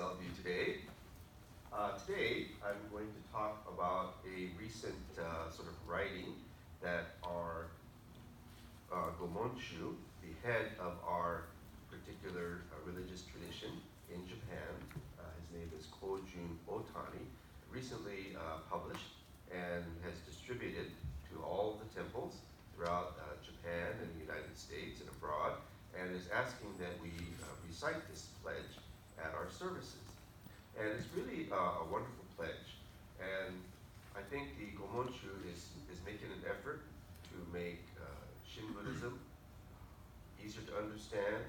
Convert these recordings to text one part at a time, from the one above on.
all of you today. Today, I'm going to talk about a recent sort of writing that our Monshu, the head of our particular religious tradition in Japan, his name is Kojun Otani, recently published and has distributed to all the temples throughout Japan and the United States and abroad, and is asking that we recite this pledge at our services. And it's really a wonderful pledge. And I think the Gomonshu is making an effort to make Shin Buddhism easier to understand,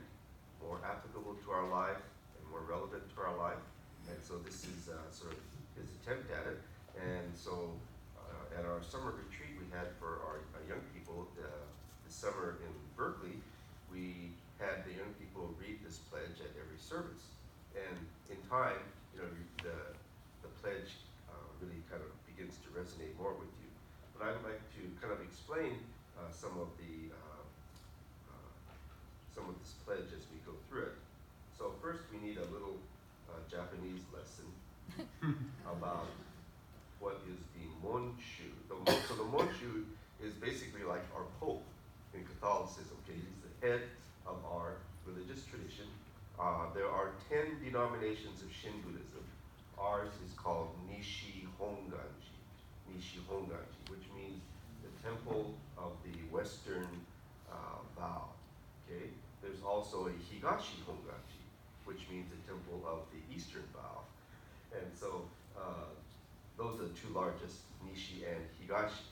more applicable to our life, and more relevant to our life. And so this is sort of his attempt at it. And so at our summer retreat we had for our young people this summer in Berkeley, we had the young people read this pledge at every service. And in time, the pledge really kind of begins to resonate more with you. But I would like to kind of explain some of this pledge as we go through it. So first we need a little Japanese lesson about what is the Monshu. So the Monshu is basically like our Pope in Catholicism. Okay, he's the head of our religious tradition. There are 10 denominations of Shin Buddhism. Ours is called Nishi Honganji, which means the temple of the Western vow. Okay, there's also a Higashi Honganji, which means the temple of the Eastern vow. And so those are the two largest, Nishi and Higashi.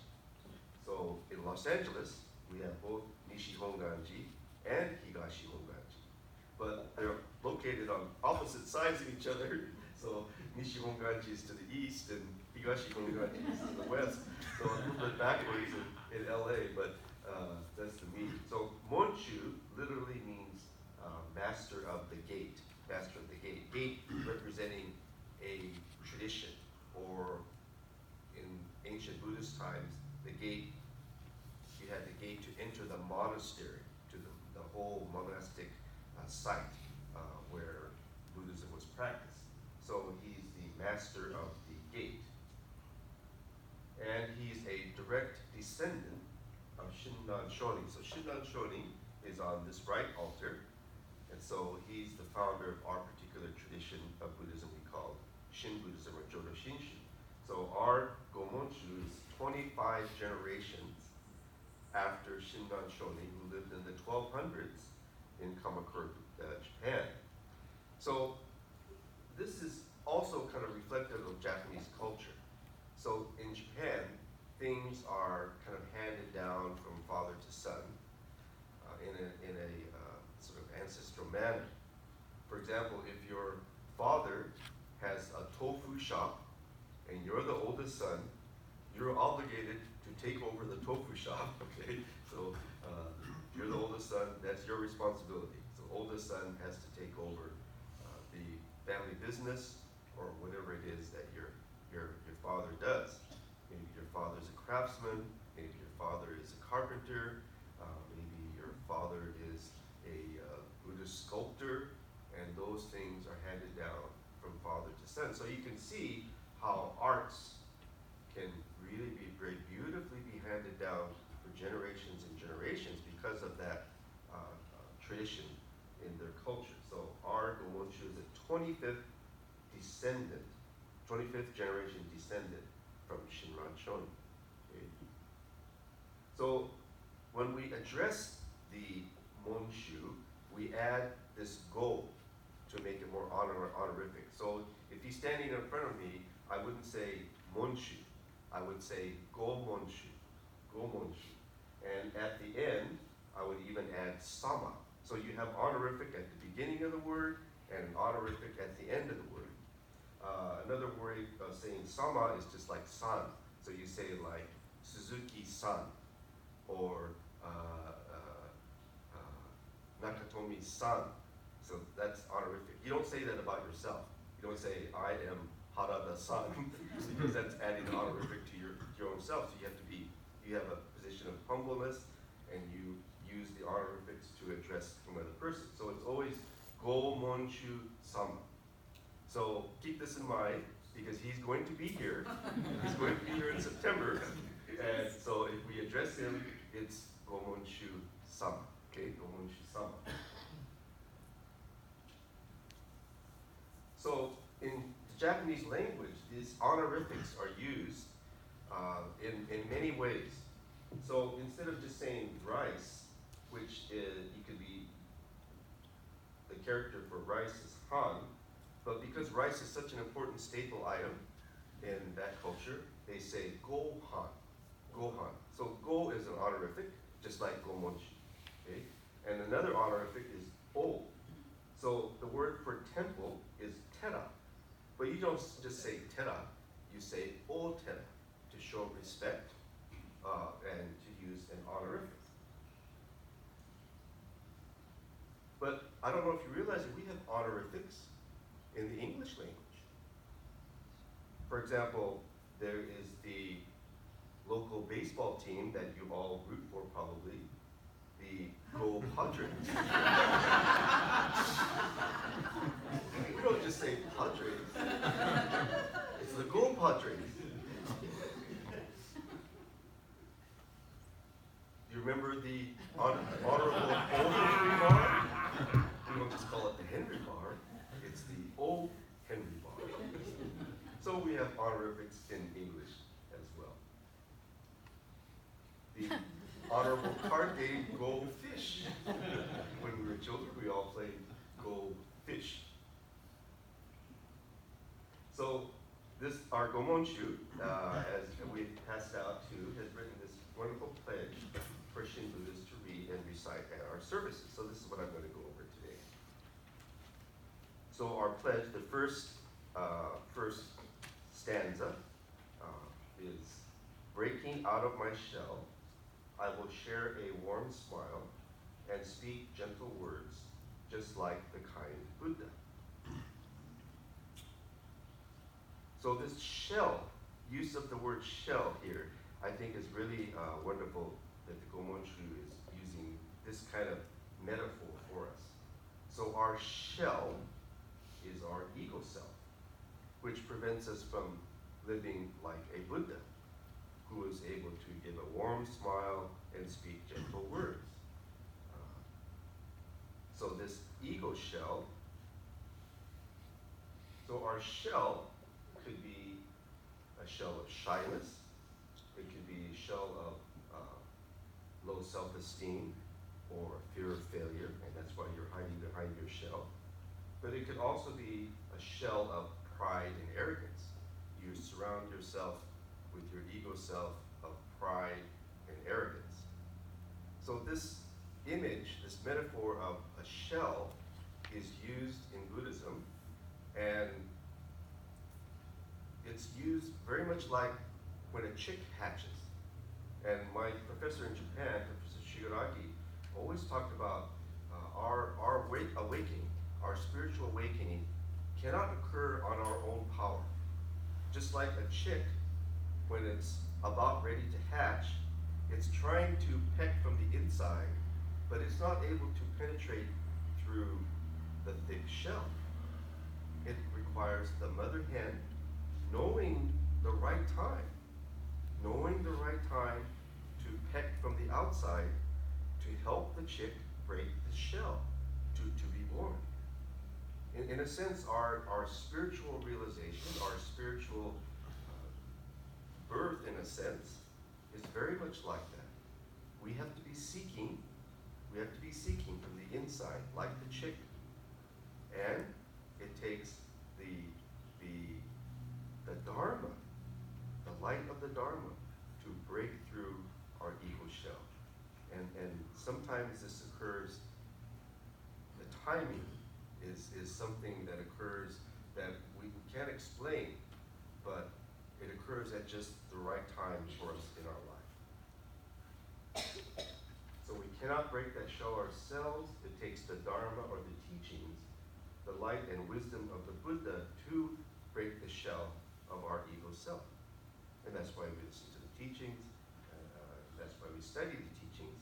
So in Los Angeles, we have both Nishi Honganji and Higashi Honganji. But they're located on opposite sides of each other. So Nishi Honganji is to the east and Higashi Honganji is to the west. So a little bit backwards in LA, but that's the meaning. So Monshu literally means master of the gate. Master of the gate. Gate representing a tradition, or in ancient Buddhist times, the gate, you had the gate to enter the monastery, to the whole monastic site where Buddhism was practiced. So he's the master of the gate. And he's a direct descendant of Shinran Shonin. So Shinran Shonin is on this right altar. And so he's the founder of our particular tradition of Buddhism we call Shin Buddhism, or Jodo Shinshu. So our Gomonshu is 25 generations after Shinran Shonin, who lived in the 1200s in Kamakura, Japan. So this is also kind of reflective of Japanese culture. So in Japan, things are kind of handed down from father to son in a sort of ancestral manner. For example, if your father has a tofu shop and you're the oldest son, you're obligated to take over the tofu shop, okay? So you're the oldest son, that's your responsibility. So oldest son has to take over the family business, or whatever it is that your father does. Maybe your father's a craftsman, maybe your father is a carpenter, maybe your father is a Buddhist sculptor, and those things are handed down from father to son. So you can see how arts can really be very beautifully be handed down for generations and generations because of that tradition in their culture. So our Gomonshu is a 25th generation descendant from Shinran Shonin. Okay. So when we address the Monshu, we add this go to make it more honorific. So if he's standing in front of me, I wouldn't say Monshu. I would say Go Monshu. And at the end, I would even add Sama. So you have honorific at the beginning of the word and an honorific at the end of the word. Another way of saying Sama is just like san. So you say like Suzuki-san or Nakatomi-san. So that's honorific. You don't say that about yourself. You don't say, I am Harada-san, because that's adding honorific to your own self. So you have a position of humbleness, and you use the honorifics to address another person. So it's always Go Monshu Sama. So keep this in mind, because he's going to be here. He's going to be here in September. And so if we address him, it's Monshu-sama. Okay, Monshu-sama. So in the Japanese language, these honorifics are used in many ways. So instead of just saying rice, which you could be, the character for rice is han, but because rice is such an important staple item in that culture, they say gohan, gohan. So go is an honorific, just like gomonshi, okay? And another honorific is o. So the word for temple is tera, but you don't just say tera, you say o tera to show respect and to use an honorific. But I don't know if you realize that we have honorifics in the English language. For example, there is the local baseball team that you all root for probably, the Go Padres. We don't just say Padres. It's the Go Padres. Do you remember the Honorable O Henry Bar? We don't just call it the Henry Bar. It's the O Henry Bar. So we have honorifics in English as well. The Honorable Card Game Go Fish. When we were children, we all played Go Fish. So this, our Gomonshu, as we passed out to, has written this wonderful pledge for Shin Buddhists to read and recite at our services. So this is what I'm going to go over today. So our pledge, the first stanza is, breaking out of my shell, I will share a warm smile and speak gentle words, just like the kind Buddha. So this shell, use of the word shell here, I think is really wonderful that the Gomonshu is using this kind of metaphor for us. So our shell is our ego self, which prevents us from living like a Buddha, who is able to give a warm smile and speak gentle words. So this ego shell, so our shell could be a shell of shyness, it could be a shell of low self-esteem or fear of failure, and that's why you're hiding behind your shell. But it could also be a shell of pride and arrogance. You surround yourself with your ego self of pride and arrogance. So this image, this metaphor of a shell is used in Buddhism, and it's used very much like when a chick hatches. And my professor in Japan, Professor Shigaraki, always talked about our awakening, our spiritual awakening cannot occur on our own power. Just like a chick, when it's about ready to hatch, it's trying to peck from the inside, but it's not able to penetrate through the thick shell. It requires the mother hen knowing the right time to peck from the outside to help the chick break the shell to be born. In a sense, our spiritual realization, our spiritual birth, in a sense, is very much like that. We have to be seeking from the inside, like the chick. And it takes the Dharma, the light of the Dharma, to break through our ego shell. And sometimes this occurs, the timing is something that occurs that we can't explain, but it occurs at just the right time for us in our life. So we cannot break that shell ourselves. It takes the Dharma or the teachings, the light and wisdom of the Buddha to break the shell of our ego self. And that's why we listen to the teachings, that's why we study the teachings,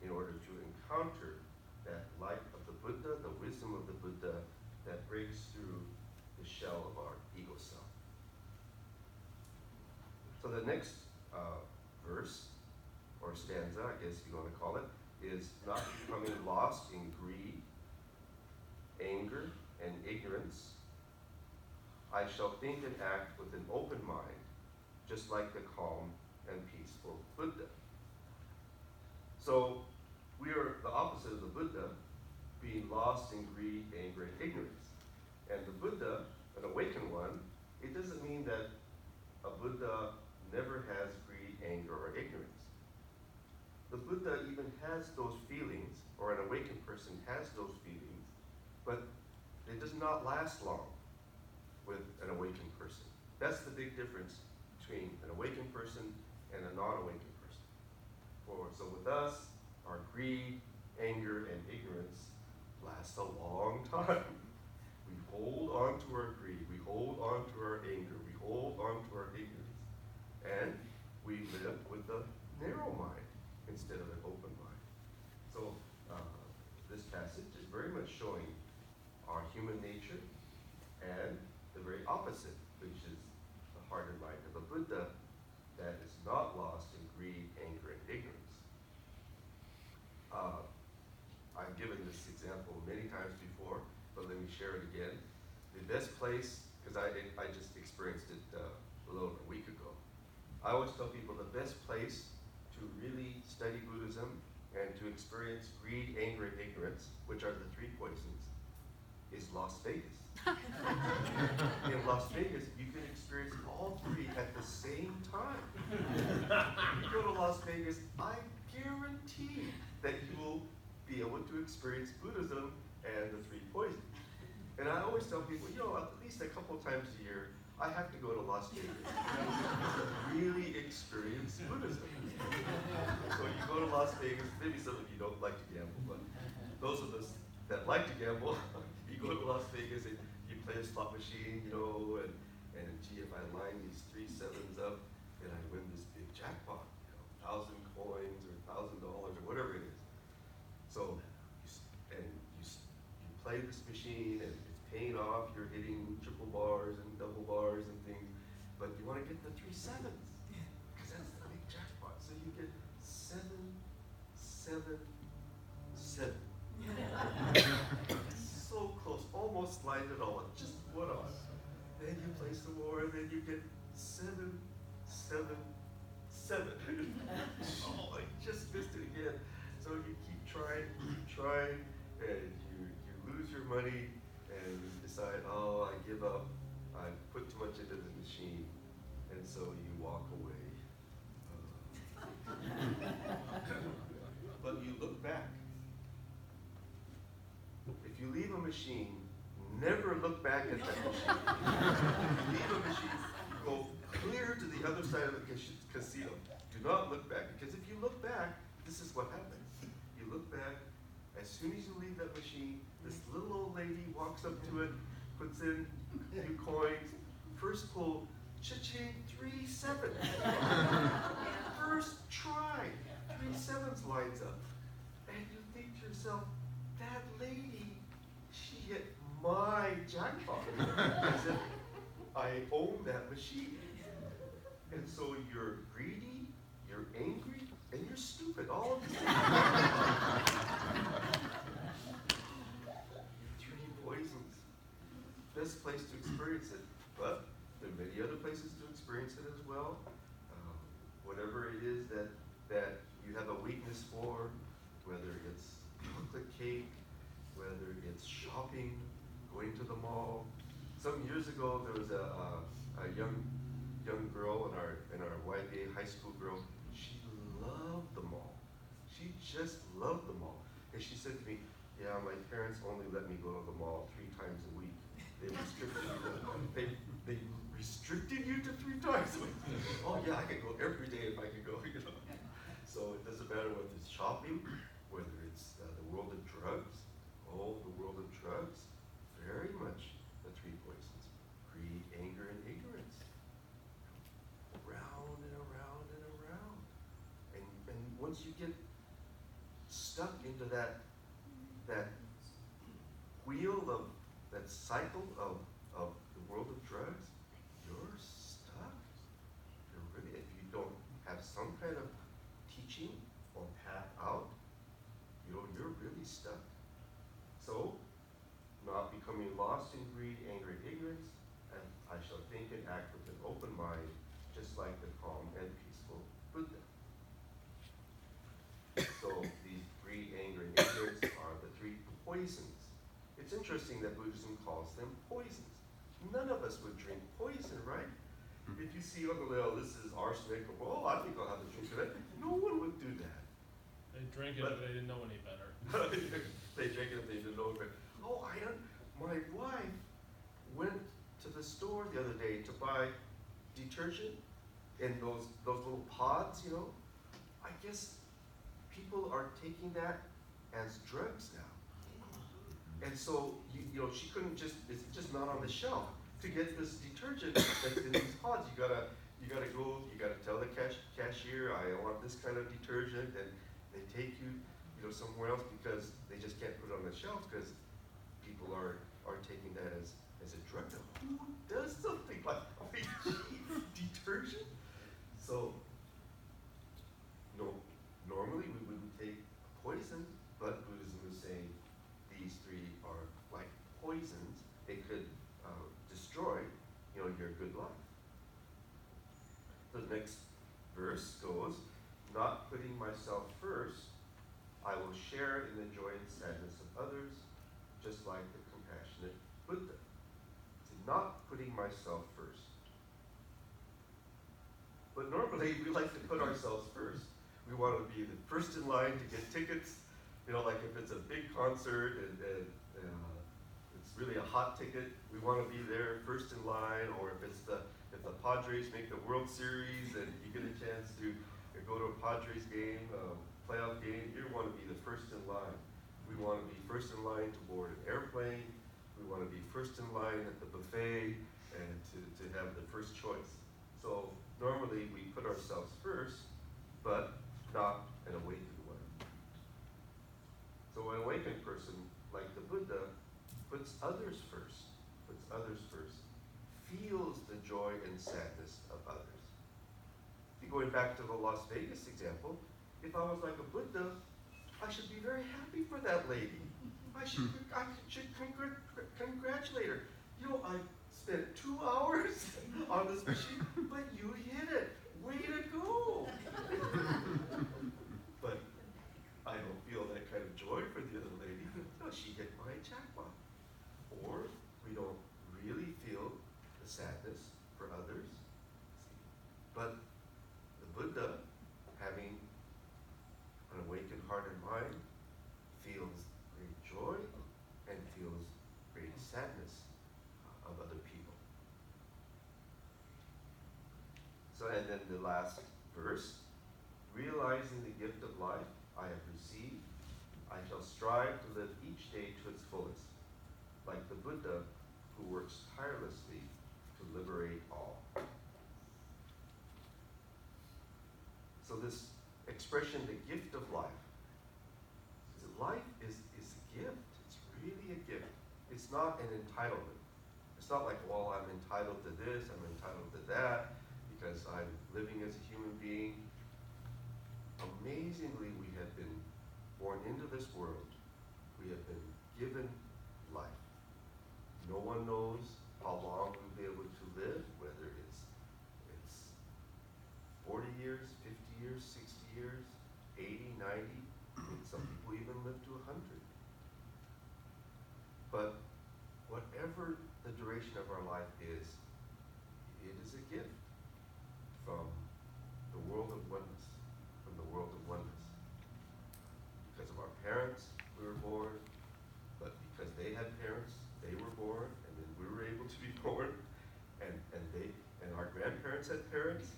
in order to encounter that light of the Buddha, the wisdom of the Buddha that breaks through the shell of our ego self. So the next verse, or stanza, I guess you want to call it, is not becoming lost in greed, anger, and ignorance. I shall think and act with an open mind, just like the calm and peaceful Buddha. So we are the opposite of the Buddha, being lost in greed, anger, and ignorance. And the Buddha, an awakened one, it doesn't mean that a Buddha never has greed, anger, or ignorance. The Buddha even has those feelings, or an awakened person has those feelings, but it does not last long with an awakened person. That's the big difference between an awakened person and a non-awakened person. So with us, our greed, anger, and ignorance lasts a long time. We hold on to our greed, we hold on to our anger, we hold on to our ignorance, and we live with a narrow mind instead of an open mind. So this passage is very much showing our human nature and the very opposite, which is the heart and mind of a Buddha that is not lost in greed, anger, and ignorance. I've given this example many times before, but let me share it again. The best place, because I just experienced it a little over a week ago. I always tell people the best place to really study Buddhism and to experience greed, anger, and ignorance, which are the three poisons, is Las Vegas. In Las Vegas, you can experience all three at the same time. You go to Las Vegas, I guarantee that you will be able to experience Buddhism and the three poisons. And I always tell people, at least a couple times a year, I have to go to Las Vegas to really experience Buddhism. So you go to Las Vegas, maybe some of you don't like to gamble, but those of us that like to gamble, you go to Las Vegas and you play a slot machine, and gee, if I line these 3 sevens up, then I win this big jackpot, 1,000 coins or $1,000 or whatever it is. So, you play this machine and it's paying off, you're hitting triple bars and double bars and things, but you want to get the 3 sevens, because that's the big jackpot. So you get 7, 7, 7. So close, almost lined it all up, just one off. Then you play some more, and then you get 7, 7, 7. Oh, I just missed it again. So you keep trying, and you lose your money, and you decide, I give up. I put too much into the machine, and so you walk away. But you look back. If you leave a machine, never look back at that machine. If you leave a machine, go clear to the other side of the casino. Do not look back, because if you look back, this is what happens. You look back, as soon as you leave that machine, this little old lady walks up to it, puts in a few coins, first pull, cha-ching, 3 sevens. First try, 3 sevens lines up. And you think to yourself, that lady, she hit my jackpot. As if I own that machine. And so you're greedy, you're angry, and you're stupid all at the same time. 3 poisons. Best place to experience it. But there are many other places to experience it as well. Whatever it is that you have a weakness for, whether it's chocolate cake, whether it's shopping, going to the mall. Some years ago, there was a young girl in our YBA high school girl. She loved the mall. She just loved the mall. And she said to me, "Yeah, my parents only let me go to the mall 3 times a week. They restricted you to 3 times a week." Oh yeah, I could go every day if I could go. So it doesn't matter whether it's shopping, whether it's the world of drugs. Oh, the world of drugs, very much the 3 poisons: greed, anger, and ignorance. Around and around and around. And once you get stuck into that wheel of that cycle of the world of drugs, you're stuck. You're really, if you don't have some kind of teaching or path out, you're really stuck. So, not becoming lost in greed, anger, and ignorance, and I shall think and act with an open mind, just like the calm and peaceful Buddha. So these greed, anger, and ignorance are the three poisons. It's interesting that Buddhism calls them poisons. None of us would drink poison, right? If you see on the label, this is arsenic, oh, I think I'll have a drink of it. No one would do that. They drank it if they didn't know any better. They drank it if they didn't know any better. Oh, my wife went to the store the other day to buy detergent in those little pods, you know. I guess people are taking that as drugs now. And so, you know, she couldn't just, it's just not on the shelf. To get this detergent that's in these pods, you gotta go, you gotta tell the cashier, I want this kind of detergent, and they take you, somewhere else because they just can't put it on the shelf because people are taking that as a drug. Who does something like detergent? So, no, normally we wouldn't take poison, but Buddhism is saying these three are like poisons. They could destroy, your good life. The next verse goes, not putting myself first, I will share in the joy and sadness of others, just like the compassionate Buddha. See, not putting myself first. But normally we like to put ourselves first. We want to be the first in line to get tickets, like if it's a big concert and it's really a hot ticket, we want to be there first in line, or if the Padres make the World Series and you get a chance to go to a Padres game, playoff game, you want to be the first in line. We want to be first in line to board an airplane. We want to be first in line at the buffet and to have the first choice. So normally we put ourselves first, but not an awakened one. So an awakened person, like the Buddha, puts others first, feels the joy and sadness of others. Going back to the Las Vegas example, if I was like a Buddha, I should be very happy for that lady. I should congratulate her. I spent 2 hours on this machine, but you hit it. Way to go. But I don't feel that kind of joy for the other lady. No, she hit my jackpot. Or we don't really feel the sadness for others. But the Buddha, having an awakened heart and mind, feels great joy and feels great sadness of other people. So, and then the last verse, realizing the gift of life I have received, I shall strive to live each day to its fullest, like the Buddha who works tirelessly to liberate all. So this expression, the gift of life, life is a gift. It's really a gift. It's not an entitlement. It's not like, well, I'm entitled to this, I'm entitled to that, because I'm living as a human being. Amazingly, we have been born into this world. We have been given life. No one knows how long we'll be able to live, whether it's 40 years, 50 years, 60 years, 80, 90. Some people even live to 100. But whatever the duration of our life is, it is a gift from the world of oneness, Because of our parents, we were born, but because they had parents, they were born, and then we were able to be born, and our grandparents had parents,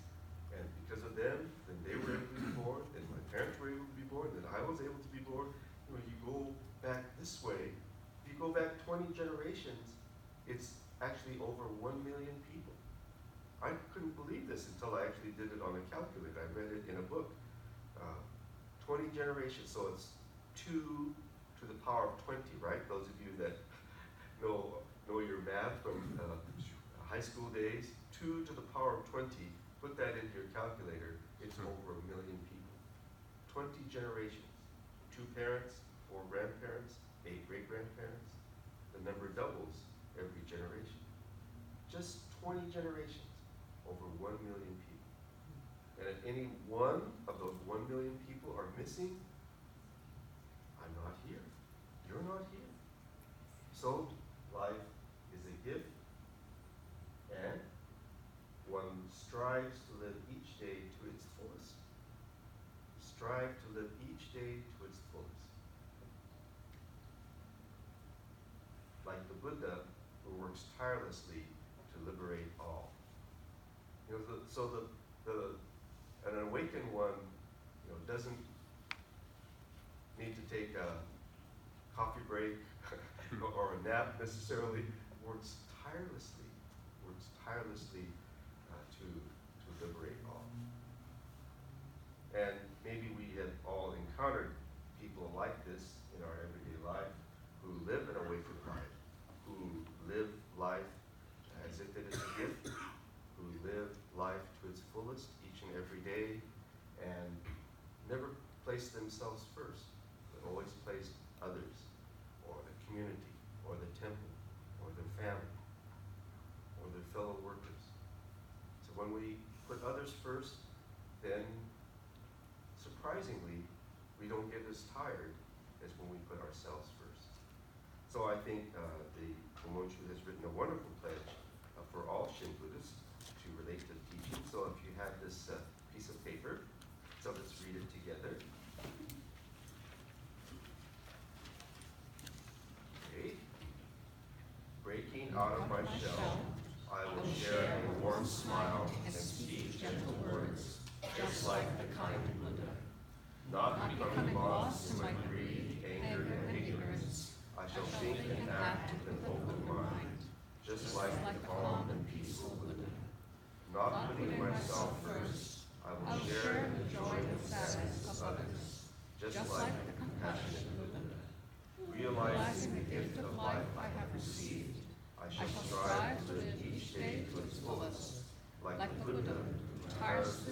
and because of them, then they were able to be born, and my parents were able to be born, then I was able to be born. When you go back this way, if you go back 20 generations, it's actually over 1 million people. I couldn't believe this until I actually did it on a calculator. I read it in a book. 20 generations, so it's 2 to the power of 20, right? Those of you that know your math from high school days, 2 to the power of 20, put that into your calculator, it's over 1 million people. 20 generations, 2 parents, 4 grandparents, 8 great-grandparents. The number doubles every generation. Just 20 generations, over 1 million people. And if any one of those 1 million people are missing, I'm not here. You're not here. So life is a gift, and one strives to live each day to its fullest. Strive to live each day to its fullest. Like the Buddha, who works tirelessly to liberate all. You know, an awakened one, you know, doesn't need to take a coffee break or a nap necessarily. Works tirelessly to liberate all. And maybe we have all encountered people like this in our everyday life who live an awakened life, who live life as if it is a gift, who live life to its fullest each and every day, and never place themselves first, but always place others, or the community, or the temple, or their family, or their fellow workers. So when we put others first, then surprisingly, we don't get as tired as when we put ourselves first. So I think the Monshu has written a wonderful pledge for all Shin Buddhists to relate to the teaching. So if you have this piece of paper, so let's read it together. Okay. Breaking out of my shell, I will share a warm smile and speak gentle words, just like the kind Buddha. Not becoming lost in my greed, anger, and ignorance, I shall think and act with an open mind, just like the calm and peaceful Buddha. Not putting myself first, I will share in the joy and sadness of others, just like the compassionate Buddha. Realizing the gift of life I have received, I shall strive to live each day to its fullest, like the Buddha who tirelessly